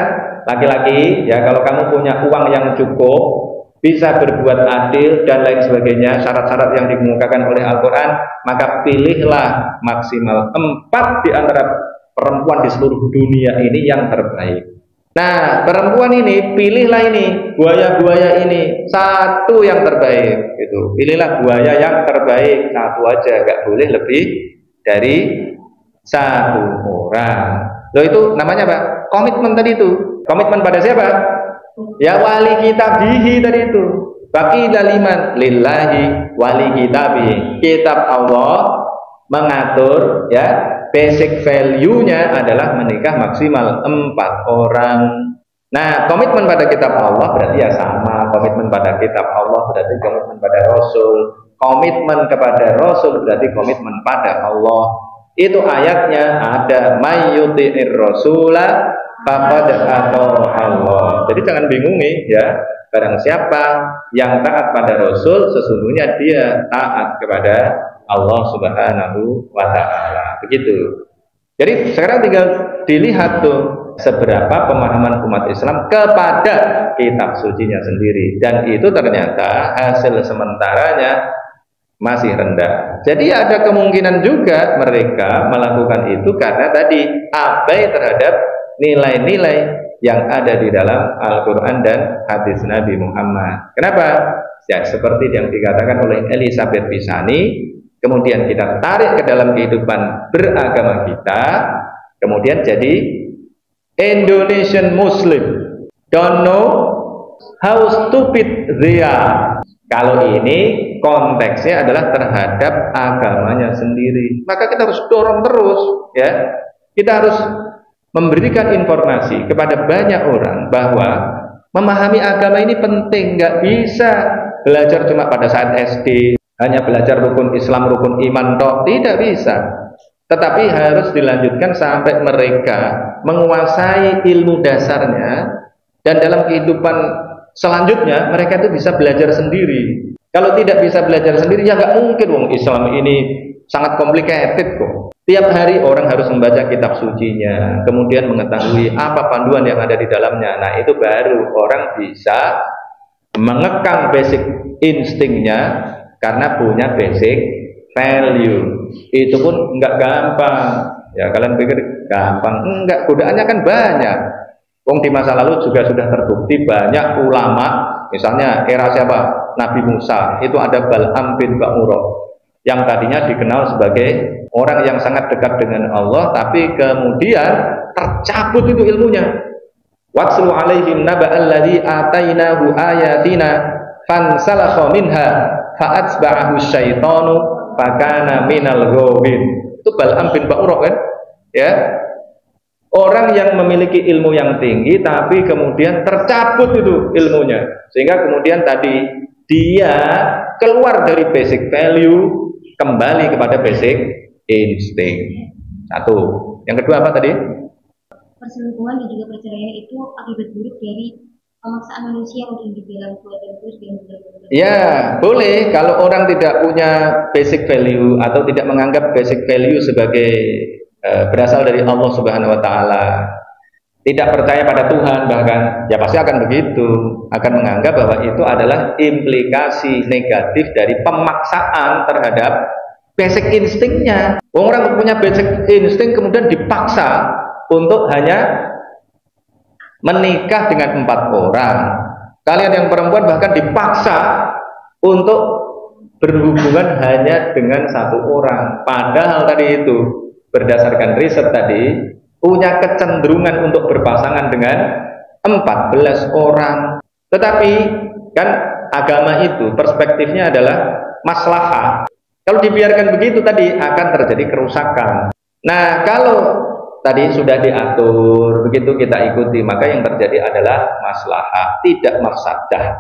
Laki-laki, ya kalau kamu punya uang yang cukup, bisa berbuat adil dan lain sebagainya, syarat-syarat yang dikemukakan oleh Al-Quran, maka pilihlah maksimal 4 di antara perempuan di seluruh dunia ini yang terbaik. Nah, perempuan ini pilihlah ini, buaya-buaya ini, 1 yang terbaik. Gitu. Pilihlah buaya yang terbaik, 1 aja, nggak boleh lebih dari 1 orang. Loh, itu namanya apa? Komitmen tadi itu. Komitmen pada siapa? Ya wali kitabihi tadi itu. Baqila liman lillahi wali kitabihi. Kitab Allah mengatur, ya, basic value-nya adalah menikah maksimal 4 orang. Nah, komitmen pada kitab Allah berarti ya sama. Komitmen pada kitab Allah berarti komitmen pada Rasul. Komitmen kepada Rasul berarti komitmen pada Allah. Itu ayatnya ada mayyuti'ir rasula faqad ata'ah Allah. Jadi jangan bingungi, ya. Barang siapa yang taat pada Rasul, sesungguhnya dia taat kepada Allah Subhanahu wa ta'ala. Begitu. Jadi sekarang tinggal dilihat tuh seberapa pemahaman umat Islam kepada kitab sucinya sendiri, dan itu ternyata hasil sementaranya masih rendah. Jadi ada kemungkinan juga mereka melakukan itu karena tadi abai terhadap nilai-nilai yang ada di dalam Al-Quran dan hadis Nabi Muhammad. Kenapa? Ya, seperti yang dikatakan oleh Elizabeth Pisani, kemudian kita tarik ke dalam kehidupan beragama kita, kemudian jadi Indonesian Muslim don't know how stupid they are. Kalau ini konteksnya adalah terhadap agamanya sendiri, maka kita harus dorong terus, ya. Kita harus memberikan informasi kepada banyak orang bahwa memahami agama ini penting. Nggak bisa belajar cuma pada saat SD, hanya belajar rukun Islam, rukun iman toh, tidak bisa. Tetapi harus dilanjutkan sampai mereka menguasai ilmu dasarnya, dan dalam kehidupan Selanjutnya mereka itu bisa belajar sendiri. Kalau tidak bisa belajar sendiri, ya nggak mungkin. Wong Islam ini sangat complicated kok. Tiap hari orang harus membaca kitab sucinya, kemudian mengetahui apa panduan yang ada di dalamnya. Nah, itu baru orang bisa mengekang basic instingnya karena punya basic value. Itu pun nggak gampang. Ya, kalian pikir gampang? Enggak, godaannya kan banyak. Wong di masa lalu juga sudah terbukti banyak ulama, misalnya era siapa? Nabi Musa, itu ada Bal'am bin Ba'urah yang tadinya dikenal sebagai orang yang sangat dekat dengan Allah, tapi kemudian tercabut itu ilmunya. Watslu alaihim naba'alladzi atainahu ayatina fansalakha minha fa'atba'ahu syaitanu fakana minal ghawin. Itu Bal'am bin Ba'urah kan? Ya. Orang yang memiliki ilmu yang tinggi tapi kemudian tercabut itu ilmunya, sehingga kemudian tadi dia keluar dari basic value kembali kepada basic insting. Satu. Yang kedua apa tadi? Perselingkuhan dan juga perceraian itu akibat buruk dari pemaksaan manusia untuk hidup dalam keluarga terus dan ya, boleh kalau orang tidak punya basic value atau tidak menganggap basic value sebagai berasal dari Allah Subhanahu wa taala, tidak percaya pada Tuhan, bahkan ya pasti akan begitu, akan menganggap bahwa itu adalah implikasi negatif dari pemaksaan terhadap basic instingnya. Orang punya basic insting kemudian dipaksa untuk hanya menikah dengan 4 orang. Kalian yang perempuan bahkan dipaksa untuk berhubungan hanya dengan 1 orang, padahal tadi itu berdasarkan riset tadi punya kecenderungan untuk berpasangan dengan 14 orang. Tetapi kan agama itu perspektifnya adalah maslahah. Kalau dibiarkan begitu tadi akan terjadi kerusakan. Nah, kalau tadi sudah diatur, begitu kita ikuti, maka yang terjadi adalah maslahah, tidak mafsadah.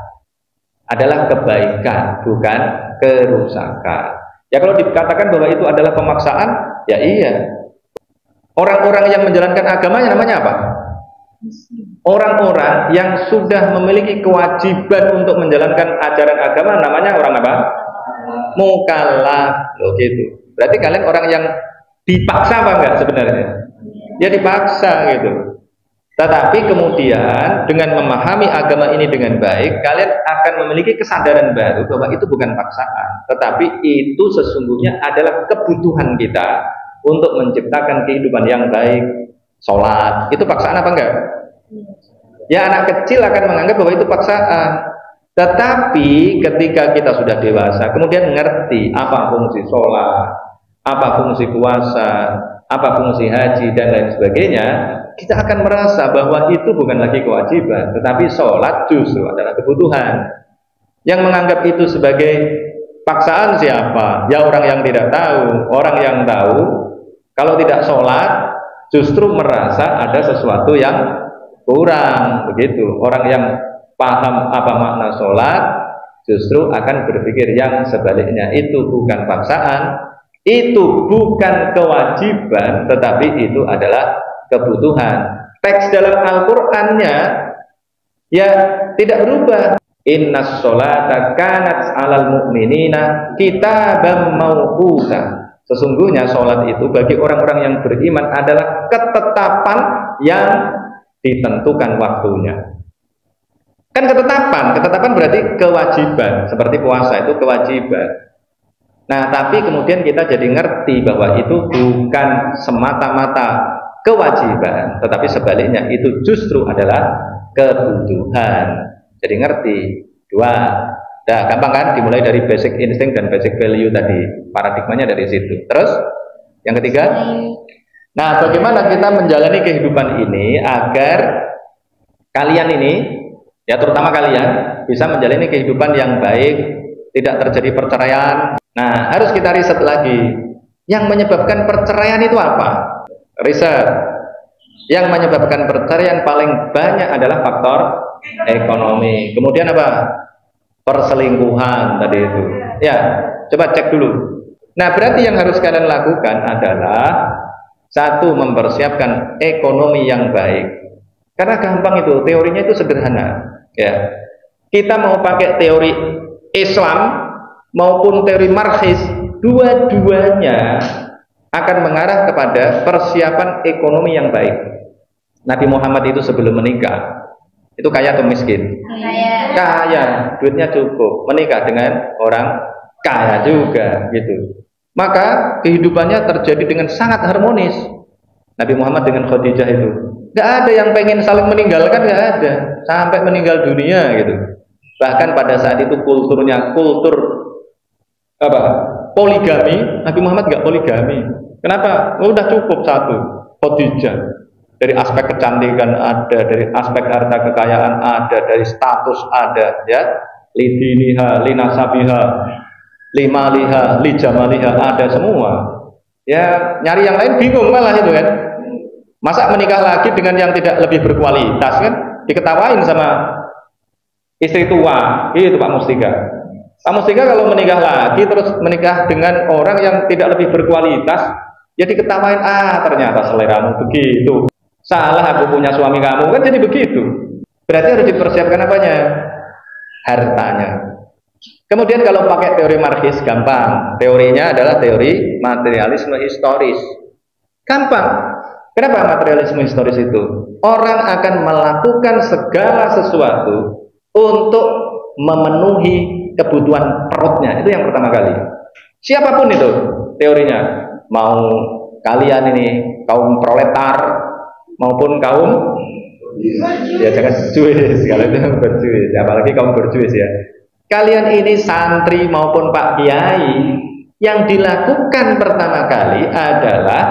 Adalah kebaikan, bukan kerusakan. Ya kalau dikatakan bahwa itu adalah pemaksaan, ya iya. Orang-orang yang menjalankan agamanya namanya apa? Orang-orang yang sudah memiliki kewajiban untuk menjalankan ajaran agama namanya orang apa? Mukallaf. Loh gitu. Berarti kalian orang yang dipaksa apa enggak sebenarnya? Ya dipaksa gitu. Tetapi kemudian dengan memahami agama ini dengan baik, kalian akan memiliki kesadaran baru bahwa itu bukan paksaan, tetapi itu sesungguhnya adalah kebutuhan kita untuk menciptakan kehidupan yang baik. Sholat, itu paksaan apa enggak? Ya anak kecil akan menganggap bahwa itu paksaan. Tetapi ketika kita sudah dewasa, kemudian mengerti apa fungsi sholat, apa fungsi puasa, apa fungsi haji dan lain sebagainya, kita akan merasa bahwa itu bukan lagi kewajiban, tetapi sholat justru adalah kebutuhan. Yang menganggap itu sebagai paksaan siapa? Ya orang yang tidak tahu. Orang yang tahu kalau tidak sholat justru merasa ada sesuatu yang kurang, begitu. Orang yang paham apa makna sholat justru akan berpikir yang sebaliknya. Itu bukan paksaan, itu bukan kewajiban, tetapi itu adalah kebutuhan. Teks dalam Al-Qur'annya ya tidak berubah. Innas sholata kanat 'alal mu'minina kitaban mauquta. Sesungguhnya sholat itu bagi orang-orang yang beriman adalah ketetapan yang ditentukan waktunya. Kan ketetapan berarti kewajiban, seperti puasa itu kewajiban. Nah, tapi kemudian kita jadi ngerti bahwa itu bukan semata-mata kewajiban, tetapi sebaliknya itu justru adalah kebutuhan. Jadi ngerti. Dua. Nah, gampang kan? Dimulai dari basic instinct dan basic value tadi. Paradigmanya dari situ. Terus yang ketiga, nah bagaimana kita menjalani kehidupan ini agar kalian ini, ya terutama kalian, bisa menjalani kehidupan yang baik, tidak terjadi perceraian. Nah, harus kita riset lagi. Yang menyebabkan perceraian itu apa? Riset. Yang menyebabkan perceraian paling banyak adalah faktor ekonomi. Kemudian apa? Perselingkuhan tadi itu. Ya, coba cek dulu. Nah, berarti yang harus kalian lakukan adalah satu, mempersiapkan ekonomi yang baik. Karena gampang itu, teorinya itu sederhana. Ya, kita mau pakai teori Islam maupun teori Marxis, dua-duanya akan mengarah kepada persiapan ekonomi yang baik. Nabi Muhammad itu sebelum menikah itu kaya atau miskin? Kaya, duitnya cukup, menikah dengan orang kaya juga gitu. Maka kehidupannya terjadi dengan sangat harmonis. Nabi Muhammad dengan Khadijah itu nggak ada yang pengen saling meninggalkan, nggak ada, sampai meninggal dunia gitu. Bahkan pada saat itu kulturnya kultur apa? Poligami. Nabi Muhammad nggak poligami. Kenapa? Oh, udah cukup satu, Khadijah. Dari aspek kecantikan ada, dari aspek harta kekayaan ada, dari status ada, ya. Lidiniha, linasabiha, limaliha, lijamaliha ada semua. Ya, nyari yang lain bingung malah itu kan. Masa menikah lagi dengan yang tidak lebih berkualitas kan? Diketawain sama istri tua. Itu Pak Mustika. Pak Mustika kalau menikah lagi terus menikah dengan orang yang tidak lebih berkualitas, ya diketawain, ternyata seleramu begitu. Salah aku punya suami kamu, kan jadi begitu. Berarti harus dipersiapkan apanya? Hartanya. Kemudian kalau pakai teori Marxis gampang. Teorinya adalah teori materialisme historis. Gampang. Kenapa materialisme historis itu? Orang akan melakukan segala sesuatu untuk memenuhi kebutuhan perutnya. Itu yang pertama kali. Siapapun itu teorinya. Mau kalian ini kaum proletar maupun kaum ya jangan berjuis, kalau itu berjuis, apalagi kaum berjuis ya. Kalian ini santri maupun Pak Kiai, yang dilakukan pertama kali adalah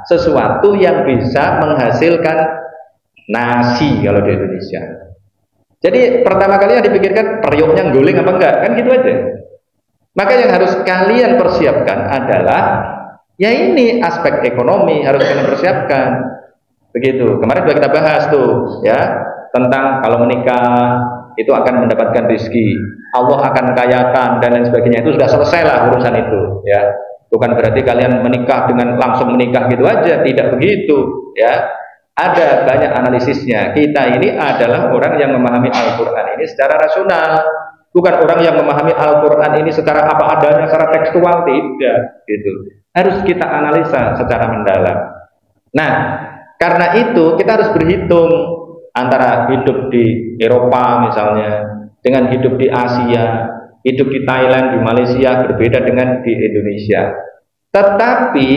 sesuatu yang bisa menghasilkan nasi kalau di Indonesia. Jadi pertama kali yang dipikirkan periuknya guling apa enggak, kan gitu aja. Maka yang harus kalian persiapkan adalah ya ini aspek ekonomi harus kalian persiapkan. Begitu. Kemarin sudah kita bahas tuh ya tentang kalau menikah itu akan mendapatkan rezeki, Allah akan kayakan dan lain sebagainya. Itu sudah selesai lah urusan itu ya. Bukan berarti kalian menikah dengan langsung menikah gitu aja, tidak begitu ya. Ada banyak analisisnya. Kita ini adalah orang yang memahami Al-Qur'an ini secara rasional, bukan orang yang memahami Al-Qur'an ini secara apa adanya, secara tekstual, tidak gitu. Harus kita analisa secara mendalam. Nah, karena itu kita harus berhitung antara hidup di Eropa misalnya dengan hidup di Asia, hidup di Thailand, di Malaysia berbeda dengan di Indonesia. Tetapi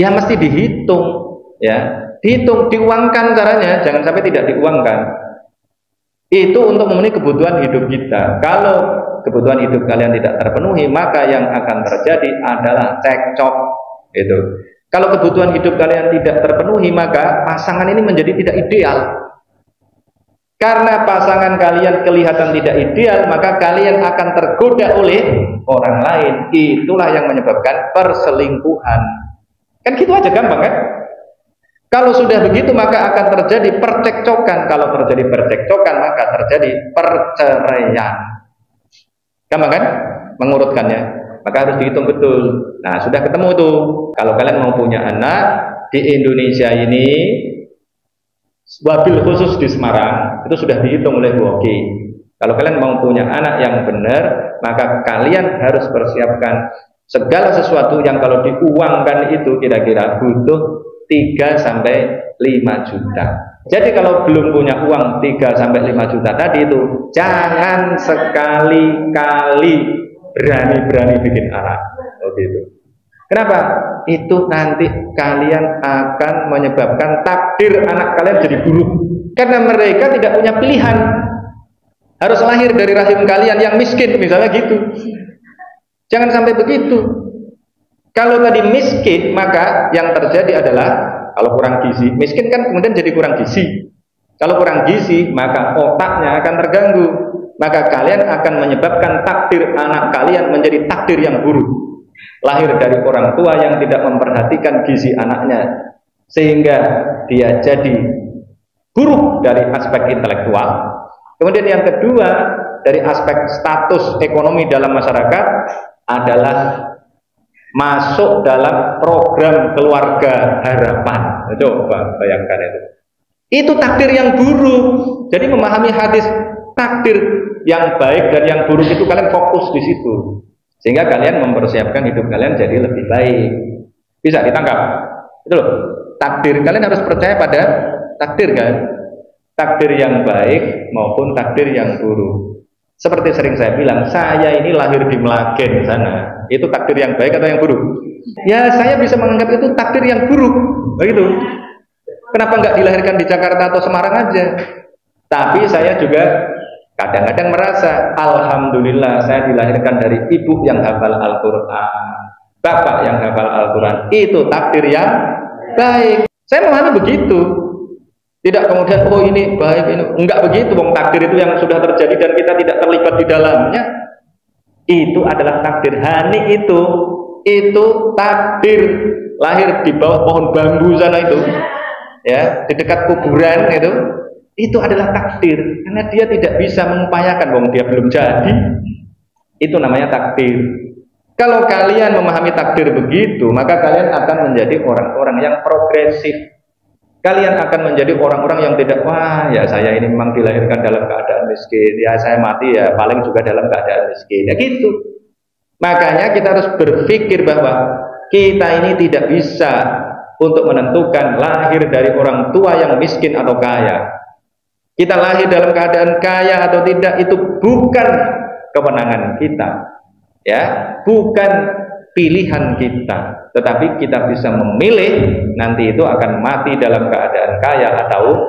ya mesti dihitung ya, dihitung, diuangkan caranya, jangan sampai tidak diuangkan. Itu untuk memenuhi kebutuhan hidup kita. Kalau kebutuhan hidup kalian tidak terpenuhi, maka yang akan terjadi adalah cekcok itu. Kalau kebutuhan hidup kalian tidak terpenuhi, maka pasangan ini menjadi tidak ideal. Karena pasangan kalian kelihatan tidak ideal, maka kalian akan tergoda oleh orang lain. Itulah yang menyebabkan perselingkuhan. Kan gitu aja gampang kan? Kalau sudah begitu maka akan terjadi percekcokan. Kalau terjadi percekcokan maka terjadi perceraian. Gampang kan mengurutkannya? Maka harus dihitung betul. Nah, sudah ketemu tuh. Kalau kalian mau punya anak di Indonesia ini, wabil khusus di Semarang, itu sudah dihitung oleh WOKI. Kalau kalian mau punya anak yang benar, maka kalian harus persiapkan segala sesuatu yang kalau diuangkan itu kira-kira butuh 3 sampai 5 juta. Jadi kalau belum punya uang 3 sampai 5 juta tadi itu, jangan sekali-kali berani-berani bikin anak. Oh gitu. Kenapa? Itu nanti kalian akan menyebabkan takdir anak kalian jadi buruk. Karena mereka tidak punya pilihan. Harus lahir dari rahim kalian yang miskin, misalnya gitu. Jangan sampai begitu. Kalau tadi miskin, maka yang terjadi adalah kalau kurang gizi, miskin kan kemudian jadi kurang gizi. Kalau kurang gizi, maka otaknya akan terganggu. Maka kalian akan menyebabkan takdir anak kalian menjadi takdir yang buruk. Lahir dari orang tua yang tidak memperhatikan gizi anaknya, sehingga dia jadi buruk dari aspek intelektual. Kemudian yang kedua, dari aspek status ekonomi dalam masyarakat adalah masuk dalam program keluarga harapan. Coba bayangkan itu. Itu takdir yang buruk. Jadi memahami hadis takdir yang baik dan yang buruk itu kalian fokus di situ, sehingga kalian mempersiapkan hidup kalian jadi lebih baik. Bisa ditangkap? Itu loh. Takdir, kalian harus percaya pada takdir kan? Takdir yang baik maupun takdir yang buruk. Seperti sering saya bilang, saya ini lahir di Melagen sana. Itu takdir yang baik atau yang buruk? Ya, saya bisa menganggap itu takdir yang buruk. Begitu. Kenapa nggak dilahirkan di Jakarta atau Semarang aja? Tapi saya juga kadang-kadang merasa, alhamdulillah saya dilahirkan dari ibu yang hafal Al-Quran, bapak yang hafal Al-Quran. Itu takdir yang baik. Saya memahami begitu. Tidak kemudian, oh ini baik, ini enggak begitu. Wong takdir itu yang sudah terjadi dan kita tidak terlibat di dalamnya. Itu adalah takdir. Hani itu takdir. Lahir di bawah pohon bambu sana itu, ya, di dekat kuburan itu adalah takdir. Karena dia tidak bisa mengupayakan, wong dia belum jadi. Itu namanya takdir. Kalau kalian memahami takdir begitu, maka kalian akan menjadi orang-orang yang progresif. Kalian akan menjadi orang-orang yang tidak, wah ya saya ini memang dilahirkan dalam keadaan miskin, ya saya mati ya paling juga dalam keadaan miskin, ya gitu. Makanya kita harus berpikir bahwa kita ini tidak bisa untuk menentukan lahir dari orang tua yang miskin atau kaya. Kita lahir dalam keadaan kaya atau tidak itu bukan kewenangan kita, ya, bukan pilihan kita, tetapi kita bisa memilih nanti itu akan mati dalam keadaan kaya atau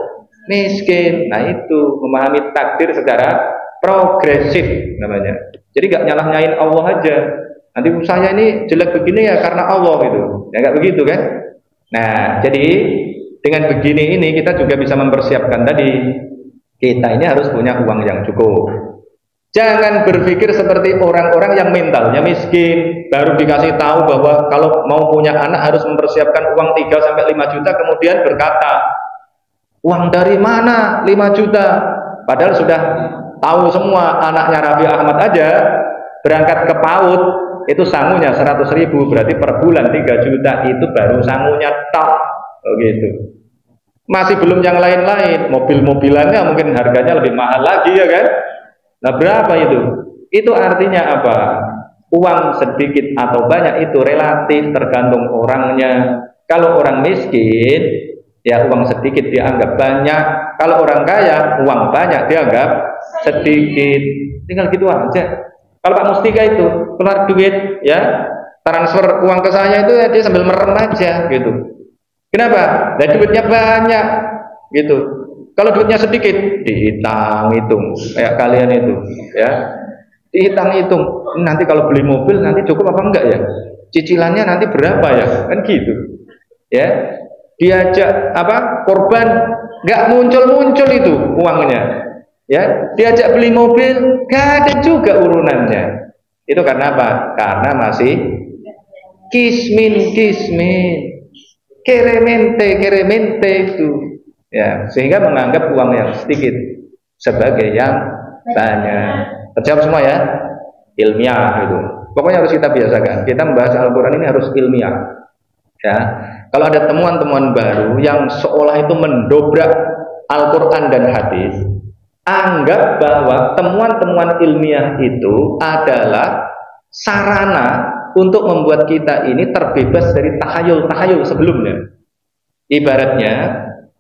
miskin. Nah itu memahami takdir secara progresif namanya. Jadi gak nyalah-nyalain Allah aja. Nanti saya ini jelek begini ya karena Allah gitu. Ya gak begitu kan? Nah jadi dengan begini ini kita juga bisa mempersiapkan tadi. Kita ini harus punya uang yang cukup. Jangan berpikir seperti orang-orang yang mentalnya miskin, baru dikasih tahu bahwa kalau mau punya anak harus mempersiapkan uang 3-5 juta, kemudian berkata, uang dari mana 5 juta? Padahal sudah tahu semua, anaknya Raffi Ahmad aja berangkat ke PAUD itu sangunya 100.000, berarti per bulan 3 juta, itu baru sangunya tok, begitu. Masih belum yang lain-lain, mobil-mobilannya mungkin harganya lebih mahal lagi ya kan? Nah berapa itu? Itu artinya apa? Uang sedikit atau banyak itu relatif tergantung orangnya. Kalau orang miskin, ya uang sedikit dianggap banyak. Kalau orang kaya, uang banyak dianggap sedikit. Tinggal gitu aja. Kalau Pak Mustika itu keluar duit, ya transfer uang ke saya itu ya, dia sambil merem aja gitu. Kenapa? Nah duitnya banyak gitu. Kalau duitnya sedikit, dihitung-hitung kayak kalian itu, ya, dihitung-hitung. Nanti kalau beli mobil nanti cukup apa enggak ya? Cicilannya nanti berapa ya? Kan gitu, ya. Diajak apa? Korban, nggak muncul-muncul itu uangnya, ya. Diajak beli mobil, nggak ada juga urunannya. Itu karena apa? Karena masih kismin, keremente itu. Ya, sehingga menganggap uang yang sedikit sebagai yang banyak. Terjawab semua ya? Ilmiah itu. Pokoknya harus kita biasakan. Kita membahas Al-Quran ini harus ilmiah. Ya, kalau ada temuan-temuan baru yang seolah itu mendobrak Al-Quran dan hadis, anggap bahwa temuan-temuan ilmiah itu adalah sarana untuk membuat kita ini terbebas dari tahayul-tahayul sebelumnya. Ibaratnya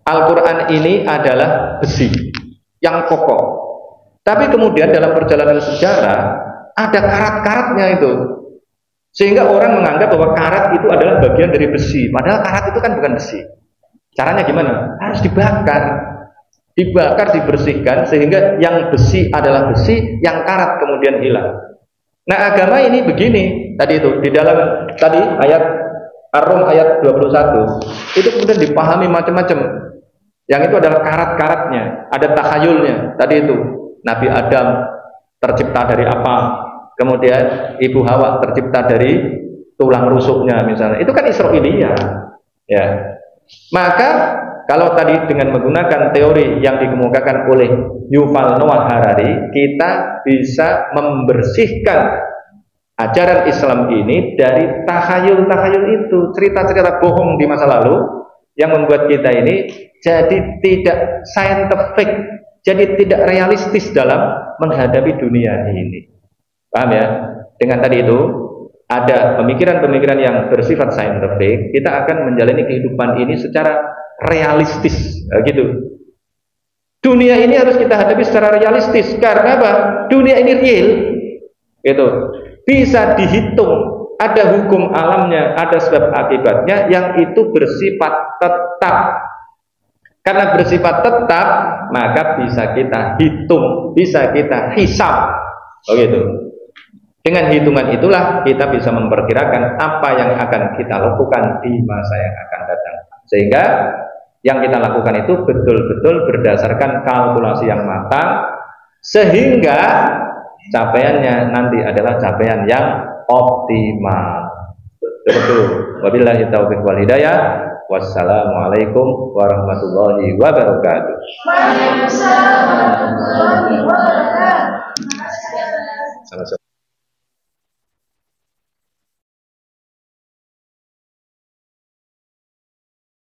Al-Quran ini adalah besi yang kokoh, tapi kemudian dalam perjalanan sejarah ada karat-karatnya itu, sehingga orang menganggap bahwa karat itu adalah bagian dari besi, padahal karat itu kan bukan besi. Caranya gimana? Harus dibakar, dibersihkan, sehingga yang besi adalah besi, yang karat kemudian hilang. Nah agama ini begini, tadi itu di dalam tadi ayat Ar-Rum ayat 21 itu kemudian dipahami macam-macam. Yang itu adalah karat-karatnya, ada takhayulnya. Tadi itu Nabi Adam tercipta dari apa, kemudian Ibu Hawa tercipta dari tulang rusuknya misalnya. Itu kan Israiliyah, ya. Maka kalau tadi dengan menggunakan teori yang dikemukakan oleh Yuval Noah Harari, kita bisa membersihkan ajaran Islam ini dari takhayul-takhayul itu, cerita-cerita bohong di masa lalu yang membuat kita ini jadi tidak scientific, Jadi tidak realistis dalam menghadapi dunia ini. Paham ya? Dengan tadi itu ada pemikiran-pemikiran yang bersifat saintifik, kita akan menjalani kehidupan ini secara realistis, gitu. Dunia ini harus kita hadapi secara realistis. Karena apa? Dunia ini real, gitu. Bisa dihitung. Ada hukum alamnya, ada sebab akibatnya yang itu bersifat tetap. Karena bersifat tetap, maka bisa kita hitung, bisa kita hisab. Begitu. Dengan hitungan itulah kita bisa memperkirakan apa yang akan kita lakukan di masa yang akan datang. Sehingga yang kita lakukan itu betul-betul berdasarkan kalkulasi yang matang, sehingga capaiannya nanti adalah capaian yang optimal. Betul. Wabillahi taufiq wal hidayah. Wassalamualaikum warahmatullahi wabarakatuh. Waalaikumsalam warahmatullahi wabarakatuh. Sama-sama.